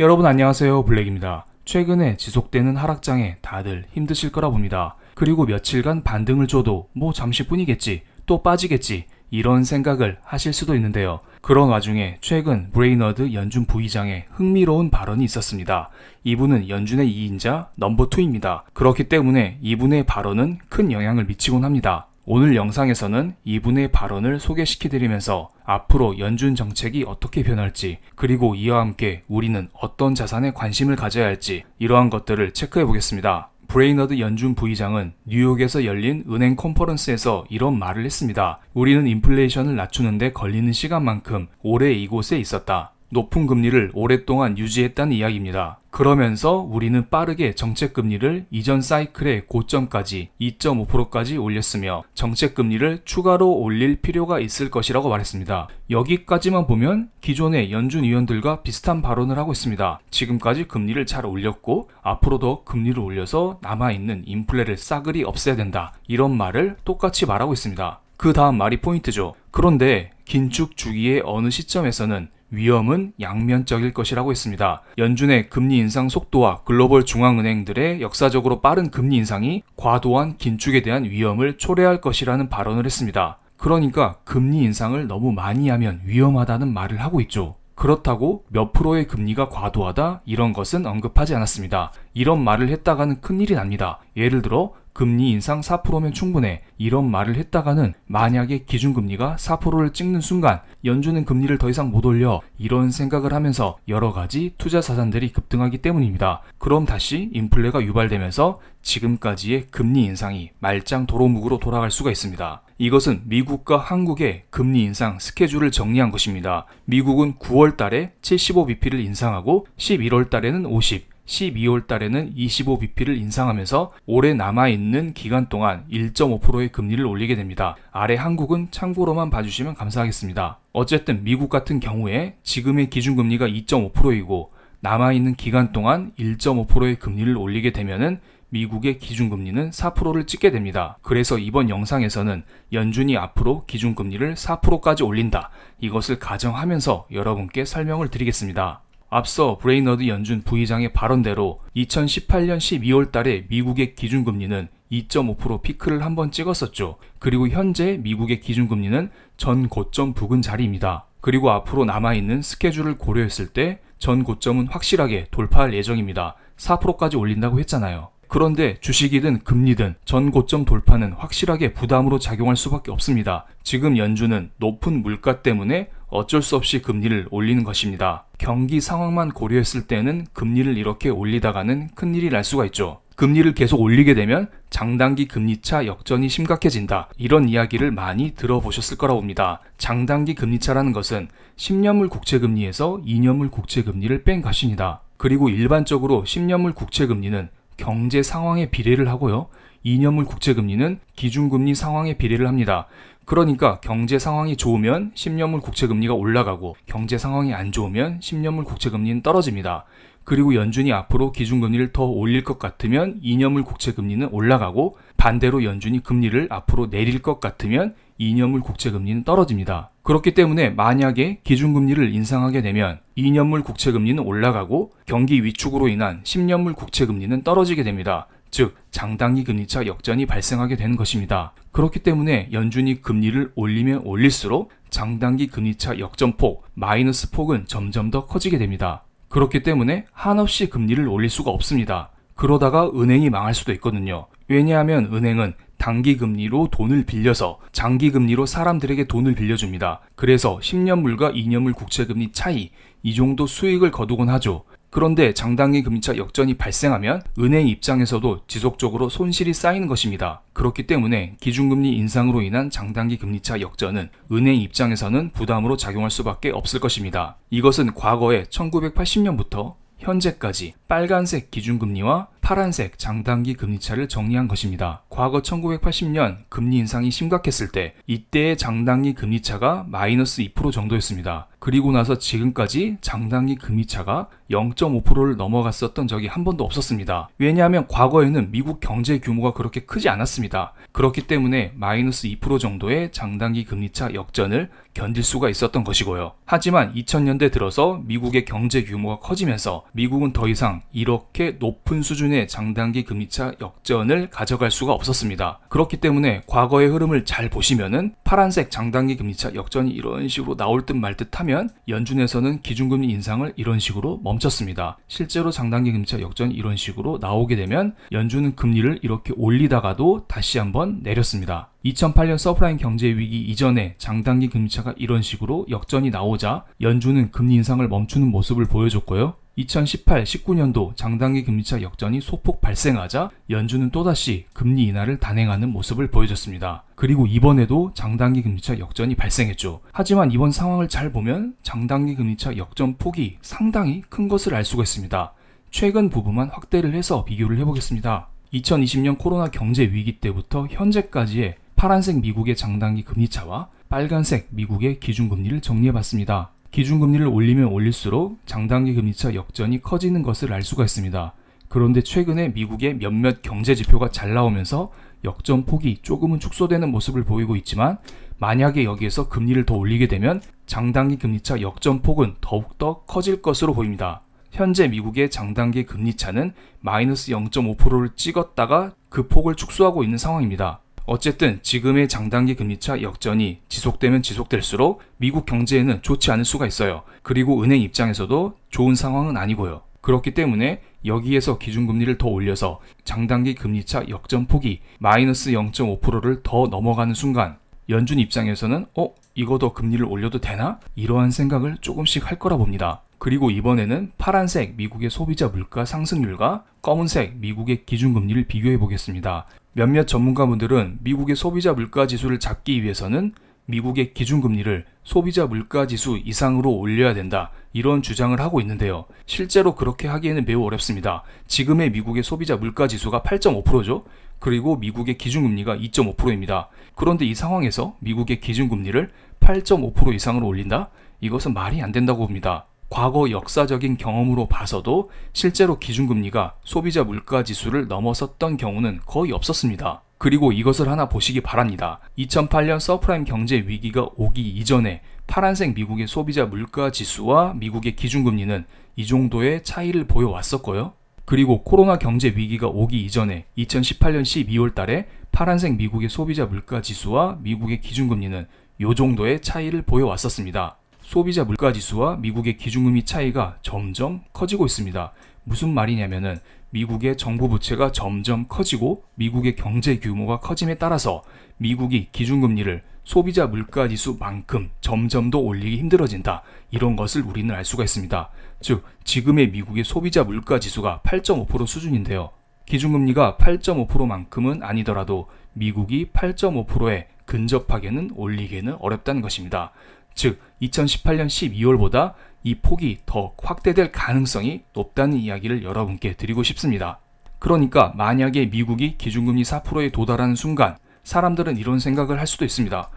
여러분 안녕하세요, 블랙입니다. 최근에 지속되는 하락장에 다들 힘드실 거라 봅니다. 그리고 며칠간 반등을 줘도 뭐 잠시뿐이겠지, 또 빠지겠지, 이런 생각을 하실 수도 있는데요. 그런 와중에 최근 브레이너드 연준 부의장의 흥미로운 발언이 있었습니다. 이분은 연준의 2인자 넘버2입니다. 그렇기 때문에 이분의 발언은 큰 영향을 미치곤 합니다. 오늘 영상에서는 이분의 발언을 소개시켜드리면서 앞으로 연준 정책이 어떻게 변할지, 그리고 이와 함께 우리는 어떤 자산에 관심을 가져야 할지, 이러한 것들을 체크해 보겠습니다. 브레이너드 연준 부의장은 뉴욕에서 열린 은행 컨퍼런스에서 이런 말을 했습니다. 우리는 인플레이션을 낮추는데 걸리는 시간만큼 오래 이곳에 있었다. 높은 금리를 오랫동안 유지했다는 이야기입니다. 그러면서 우리는 빠르게 정책금리를 이전 사이클의 고점까지 2.5%까지 올렸으며 정책금리를 추가로 올릴 필요가 있을 것이라고 말했습니다. 여기까지만 보면 기존의 연준 위원들과 비슷한 발언을 하고 있습니다. 지금까지 금리를 잘 올렸고 앞으로도 금리를 올려서 남아있는 인플레를 싸그리 없애야 된다, 이런 말을 똑같이 말하고 있습니다. 그 다음 말이 포인트죠. 그런데 긴축 주기의 어느 시점에서는 위험은 양면적일 것이라고 했습니다. 연준의 금리 인상 속도와 글로벌 중앙은행들의 역사적으로 빠른 금리 인상이 과도한 긴축에 대한 위험을 초래할 것이라는 발언을 했습니다. 그러니까 금리 인상을 너무 많이 하면 위험하다는 말을 하고 있죠. 그렇다고 몇 프로의 금리가 과도하다, 이런 것은 언급하지 않았습니다. 이런 말을 했다가는 큰일이 납니다. 예를 들어 금리 인상 4%면 충분해, 이런 말을 했다가는 만약에 기준금리가 4%를 찍는 순간 연준은 금리를 더 이상 못 올려, 이런 생각을 하면서 여러가지 투자 자산들이 급등하기 때문입니다. 그럼 다시 인플레가 유발되면서 지금까지의 금리 인상이 말짱 도루묵으로 돌아갈 수가 있습니다. 이것은 미국과 한국의 금리 인상 스케줄을 정리한 것입니다. 미국은 9월 달에 75bp를 인상하고 11월 달에는 50, 12월 달에는 25bp를 인상하면서 올해 남아있는 기간 동안 1.5%의 금리를 올리게 됩니다. 아래 한국은 참고로만 봐주시면 감사하겠습니다. 어쨌든 미국 같은 경우에 지금의 기준금리가 2.5%이고 남아있는 기간 동안 1.5%의 금리를 올리게 되면은 미국의 기준금리는 4%를 찍게 됩니다. 그래서 이번 영상에서는 연준이 앞으로 기준금리를 4%까지 올린다, 이것을 가정하면서 여러분께 설명을 드리겠습니다. 앞서 브레이너드 연준 부의장의 발언대로 2018년 12월 달에 미국의 기준금리는 2.5% 피크를 한번 찍었었죠. 그리고 현재 미국의 기준금리는 전 고점 부근 자리입니다. 그리고 앞으로 남아있는 스케줄을 고려했을 때 전 고점은 확실하게 돌파할 예정입니다. 4%까지 올린다고 했잖아요. 그런데 주식이든 금리든 전 고점 돌파는 확실하게 부담으로 작용할 수밖에 없습니다. 지금 연준은 높은 물가 때문에 어쩔 수 없이 금리를 올리는 것입니다. 경기 상황만 고려했을 때는 금리를 이렇게 올리다가는 큰일이 날 수가 있죠. 금리를 계속 올리게 되면 장단기 금리차 역전이 심각해진다, 이런 이야기를 많이 들어보셨을 거라 봅니다. 장단기 금리차라는 것은 10년물 국채금리에서 2년물 국채금리를 뺀 값입니다. 그리고 일반적으로 10년물 국채금리는 경제 상황에 비례를 하고요, 2년물 국채금리는 기준금리 상황에 비례를 합니다. 그러니까 경제 상황이 좋으면 10년물 국채금리가 올라가고 경제 상황이 안 좋으면 10년물 국채금리는 떨어집니다. 그리고 연준이 앞으로 기준금리를 더 올릴 것 같으면 2년물 국채금리는 올라가고, 반대로 연준이 금리를 앞으로 내릴 것 같으면 2년물 국채금리는 떨어집니다. 그렇기 때문에 만약에 기준금리를 인상하게 되면 2년물 국채금리는 올라가고 경기 위축으로 인한 10년물 국채금리는 떨어지게 됩니다. 즉 장단기 금리차 역전이 발생하게 되는 것입니다. 그렇기 때문에 연준이 금리를 올리면 올릴수록 장단기 금리차 역전폭, 마이너스 폭은 점점 더 커지게 됩니다. 그렇기 때문에 한없이 금리를 올릴 수가 없습니다. 그러다가 은행이 망할 수도 있거든요. 왜냐하면 은행은 단기 금리로 돈을 빌려서 장기 금리로 사람들에게 돈을 빌려줍니다. 그래서 10년물과 2년물 국채금리 차이, 이 정도 수익을 거두곤 하죠. 그런데 장단기 금리차 역전이 발생하면 은행 입장에서도 지속적으로 손실이 쌓이는 것입니다. 그렇기 때문에 기준금리 인상으로 인한 장단기 금리차 역전은 은행 입장에서는 부담으로 작용할 수밖에 없을 것입니다. 이것은 과거에 1980년부터 현재까지 빨간색 기준금리와 파란색 장단기 금리차를 정리한 것입니다. 과거 1980년 금리 인상이 심각했을 때 이때의 장단기 금리차가 마이너스 2% 정도였습니다. 그리고 나서 지금까지 장단기 금리차가 0.5%를 넘어갔었던 적이 한 번도 없었습니다. 왜냐하면 과거에는 미국 경제 규모가 그렇게 크지 않았습니다. 그렇기 때문에 마이너스 2% 정도의 장단기 금리차 역전을 견딜 수가 있었던 것이고요. 하지만 2000년대 들어서 미국의 경제 규모가 커지면서 미국은 더 이상 이렇게 높은 수준의 장단기 금리차 역전을 가져갈 수가 없었습니다. 그렇기 때문에 과거의 흐름을 잘 보시면은 파란색 장단기 금리차 역전이 이런 식으로 나올 듯 말 듯 하면 연준에서는 기준금리 인상을 이런 식으로 멈췄습니다. 실제로 장단기 금리차 역전이 이런 식으로 나오게 되면 연준은 금리를 이렇게 올리다가도 다시 한번 내렸습니다. 2008년 서프라임 경제 위기 이전에 장단기 금리차가 이런 식으로 역전이 나오자 연준은 금리 인상을 멈추는 모습을 보여줬고요. 2018-19년도 장단기 금리차 역전이 소폭 발생하자 연준은 또다시 금리 인하를 단행하는 모습을 보여줬습니다. 그리고 이번에도 장단기 금리차 역전이 발생했죠. 하지만 이번 상황을 잘 보면 장단기 금리차 역전 폭이 상당히 큰 것을 알 수가 있습니다. 최근 부분만 확대를 해서 비교를 해보겠습니다. 2020년 코로나 경제 위기 때부터 현재까지의 파란색 미국의 장단기 금리차와 빨간색 미국의 기준금리를 정리해봤습니다. 기준금리를 올리면 올릴수록 장단기 금리차 역전이 커지는 것을 알 수가 있습니다. 그런데 최근에 미국의 몇몇 경제 지표가 잘 나오면서 역전 폭이 조금은 축소되는 모습을 보이고 있지만 만약에 여기에서 금리를 더 올리게 되면 장단기 금리차 역전 폭은 더욱더 커질 것으로 보입니다. 현재 미국의 장단기 금리차는 마이너스 0.5%를 찍었다가 그 폭을 축소하고 있는 상황입니다. 어쨌든 지금의 장단기 금리차 역전이 지속되면 지속될수록 미국 경제에는 좋지 않을 수가 있어요. 그리고 은행 입장에서도 좋은 상황은 아니고요. 그렇기 때문에 여기에서 기준금리를 더 올려서 장단기 금리차 역전 폭이 마이너스 0.5%를 더 넘어가는 순간 연준 입장에서는 이거 더 금리를 올려도 되나? 이러한 생각을 조금씩 할 거라 봅니다. 그리고 이번에는 파란색 미국의 소비자 물가 상승률과 검은색 미국의 기준금리를 비교해 보겠습니다. 몇몇 전문가분들은 미국의 소비자 물가 지수를 잡기 위해서는 미국의 기준금리를 소비자 물가 지수 이상으로 올려야 된다, 이런 주장을 하고 있는데요. 실제로 그렇게 하기에는 매우 어렵습니다. 지금의 미국의 소비자 물가 지수가 8.5%죠. 그리고 미국의 기준금리가 2.5%입니다. 그런데 이 상황에서 미국의 기준금리를 8.5% 이상으로 올린다? 이것은 말이 안 된다고 봅니다. 과거 역사적인 경험으로 봐서도 실제로 기준금리가 소비자 물가 지수를 넘어섰던 경우는 거의 없었습니다. 그리고 이것을 하나 보시기 바랍니다. 2008년 서프라임 경제 위기가 오기 이전에 파란색 미국의 소비자 물가 지수와 미국의 기준금리는 이 정도의 차이를 보여왔었고요. 그리고 코로나 경제 위기가 오기 이전에 2018년 12월 달에 파란색 미국의 소비자 물가 지수와 미국의 기준금리는 이 정도의 차이를 보여왔었습니다. 소비자 물가지수와 미국의 기준금리 차이가 점점 커지고 있습니다. 무슨 말이냐면은 미국의 정부 부채가 점점 커지고 미국의 경제 규모가 커짐에 따라서 미국이 기준금리를 소비자 물가지수만큼 점점 더 올리기 힘들어진다, 이런 것을 우리는 알 수가 있습니다. 즉 지금의 미국의 소비자 물가지수가 8.5% 수준인데요. 기준금리가 8.5%만큼은 아니더라도 미국이 8.5%에 근접하게는 올리기는 어렵다는 것입니다. 즉 2018년 12월보다 이 폭이 더 확대될 가능성이 높다는 이야기를 여러분께 드리고 싶습니다. 그러니까 만약에 미국이 기준금리 4%에 도달하는 순간 사람들은 이런 생각을 할 수도 있습니다.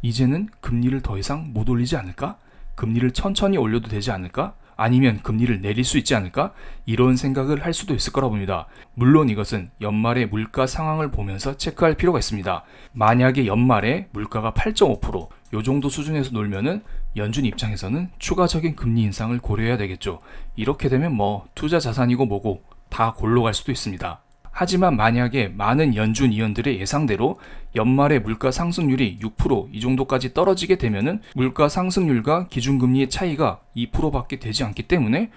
이제는 금리를 더 이상 못 올리지 않을까? 금리를 천천히 올려도 되지 않을까? 아니면 금리를 내릴 수 있지 않을까? 이런 생각을 할 수도 있을 거라 봅니다. 물론 이것은 연말의 물가 상황을 보면서 체크할 필요가 있습니다. 만약에 연말에 물가가 8.5%, 요 정도 수준에서 놀면은 연준 입장에서는 추가적인 금리 인상을 고려해야 되겠죠. 이렇게 되면 투자 자산이고 뭐고 다 골로 갈 수도 있습니다. 하지만 만약에 많은 연준 위원들의 예상대로 연말에 물가 상승률이 6% 이 정도까지 떨어지게 되면은 물가 상승률과 기준금리의 차이가 2%밖에 되지 않기 때문에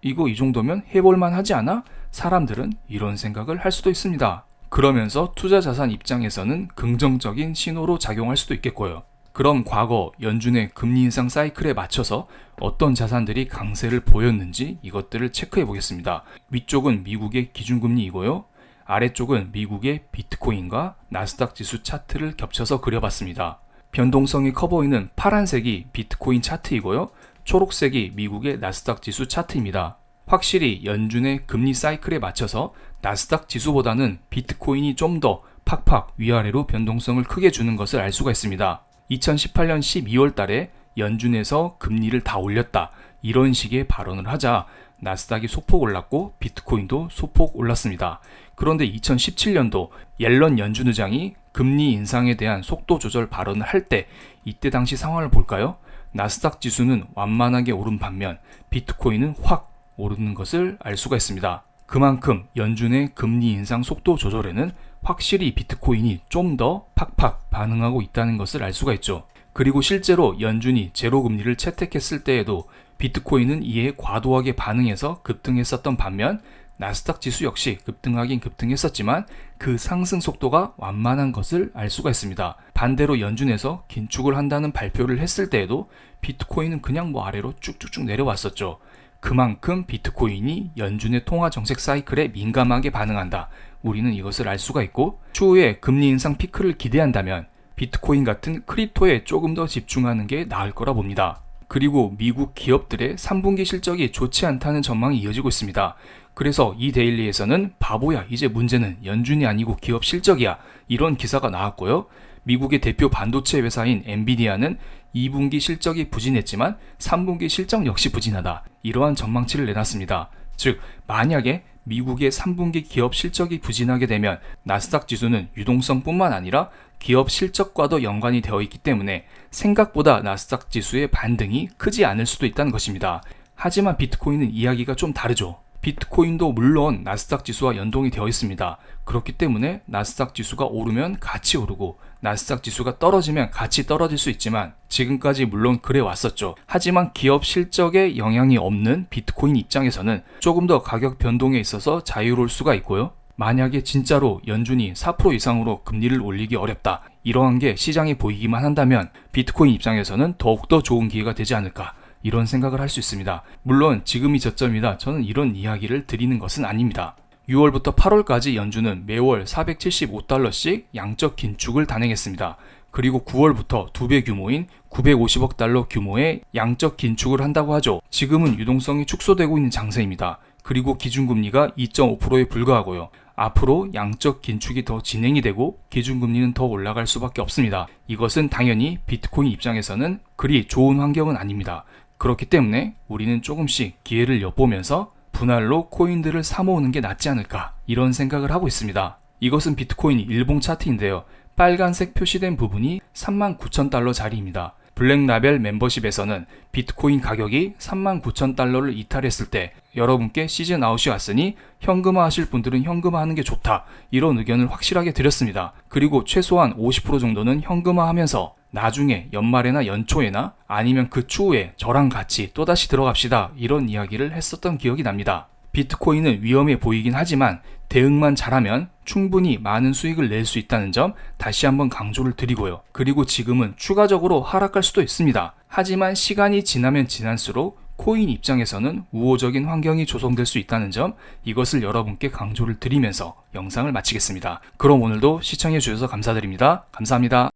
이거 이 정도면 해볼만 하지 않아? 사람들은 이런 생각을 할 수도 있습니다. 그러면서 투자 자산 입장에서는 긍정적인 신호로 작용할 수도 있겠고요. 그럼 과거 연준의 금리 인상 사이클에 맞춰서 어떤 자산들이 강세를 보였는지 이것들을 체크해 보겠습니다. 위쪽은 미국의 기준금리이고요. 아래쪽은 미국의 비트코인과 나스닥 지수 차트를 겹쳐서 그려봤습니다. 변동성이 커 보이는 파란색이 비트코인 차트이고요. 초록색이 미국의 나스닥 지수 차트입니다. 확실히 연준의 금리 사이클에 맞춰서 나스닥 지수보다는 비트코인이 좀 더 팍팍 위아래로 변동성을 크게 주는 것을 알 수가 있습니다. 2018년 12월 달에 연준에서 금리를 다 올렸다, 이런 식의 발언을 하자 나스닥이 소폭 올랐고 비트코인도 소폭 올랐습니다. 그런데 2017년도 옐런 연준 의장이 금리 인상에 대한 속도 조절 발언을 할 때 이때 당시 상황을 볼까요? 나스닥 지수는 완만하게 오른 반면 비트코인은 확 오르는 것을 알 수가 있습니다. 그만큼 연준의 금리 인상 속도 조절에는 확실히 비트코인이 좀 더 팍팍 반응하고 있다는 것을 알 수가 있죠. 그리고 실제로 연준이 제로금리를 채택했을 때에도 비트코인은 이에 과도하게 반응해서 급등했었던 반면 나스닥 지수 역시 급등하긴 급등했었지만 그 상승 속도가 완만한 것을 알 수가 있습니다. 반대로 연준에서 긴축을 한다는 발표를 했을 때에도 비트코인은 그냥 아래로 쭉쭉쭉 내려왔었죠. 그만큼 비트코인이 연준의 통화 정책 사이클에 민감하게 반응한다, 우리는 이것을 알 수가 있고, 추후에 금리 인상 피크를 기대한다면 비트코인 같은 크립토에 조금 더 집중하는 게 나을 거라 봅니다. 그리고 미국 기업들의 3분기 실적이 좋지 않다는 전망이 이어지고 있습니다. 그래서 이 데일리에서는 바보야, 이제 문제는 연준이 아니고 기업 실적이야, 이런 기사가 나왔고요. 미국의 대표 반도체 회사인 엔비디아는 2분기 실적이 부진했지만 3분기 실적 역시 부진하다, 이러한 전망치를 내놨습니다. 즉 만약에 미국의 3분기 기업 실적이 부진하게 되면 나스닥 지수는 유동성뿐만 아니라 기업 실적과도 연관이 되어 있기 때문에 생각보다 나스닥 지수의 반등이 크지 않을 수도 있다는 것입니다. 하지만 비트코인은 이야기가 좀 다르죠. 비트코인도 물론 나스닥 지수와 연동이 되어 있습니다. 그렇기 때문에 나스닥 지수가 오르면 같이 오르고 나스닥 지수가 떨어지면 같이 떨어질 수 있지만 지금까지 물론 그래 왔었죠. 하지만 기업 실적에 영향이 없는 비트코인 입장에서는 조금 더 가격 변동에 있어서 자유로울 수가 있고요. 만약에 진짜로 연준이 4% 이상으로 금리를 올리기 어렵다, 이러한 게 시장에 보이기만 한다면 비트코인 입장에서는 더욱더 좋은 기회가 되지 않을까, 이런 생각을 할 수 있습니다. 물론 지금이 저점이다, 저는 이런 이야기를 드리는 것은 아닙니다. 6월부터 8월까지 연준은 매월 475달러씩 양적 긴축을 단행했습니다. 그리고 9월부터 2배 규모인 950억 달러 규모의 양적 긴축을 한다고 하죠. 지금은 유동성이 축소되고 있는 장세입니다. 그리고 기준금리가 2.5%에 불과하고요. 앞으로 양적 긴축이 더 진행이 되고 기준금리는 더 올라갈 수밖에 없습니다. 이것은 당연히 비트코인 입장에서는 그리 좋은 환경은 아닙니다. 그렇기 때문에 우리는 조금씩 기회를 엿보면서 분할로 코인들을 사모으는 게 낫지 않을까, 이런 생각을 하고 있습니다. 이것은 비트코인 일봉 차트인데요. 빨간색 표시된 부분이 39,000달러짜리입니다. 블랙라벨 멤버십에서는 비트코인 가격이 39,000달러를 이탈했을 때 여러분께 시즌 아웃이 왔으니 현금화 하실 분들은 현금화 하는 게 좋다, 이런 의견을 확실하게 드렸습니다. 그리고 최소한 50% 정도는 현금화 하면서 나중에 연말에나 연초에나 아니면 그 추후에 저랑 같이 또다시 들어갑시다, 이런 이야기를 했었던 기억이 납니다. 비트코인은 위험해 보이긴 하지만 대응만 잘하면 충분히 많은 수익을 낼 수 있다는 점 다시 한번 강조를 드리고요. 그리고 지금은 추가적으로 하락할 수도 있습니다. 하지만 시간이 지나면 지날수록 코인 입장에서는 우호적인 환경이 조성될 수 있다는 점, 이것을 여러분께 강조를 드리면서 영상을 마치겠습니다. 그럼 오늘도 시청해 주셔서 감사드립니다. 감사합니다.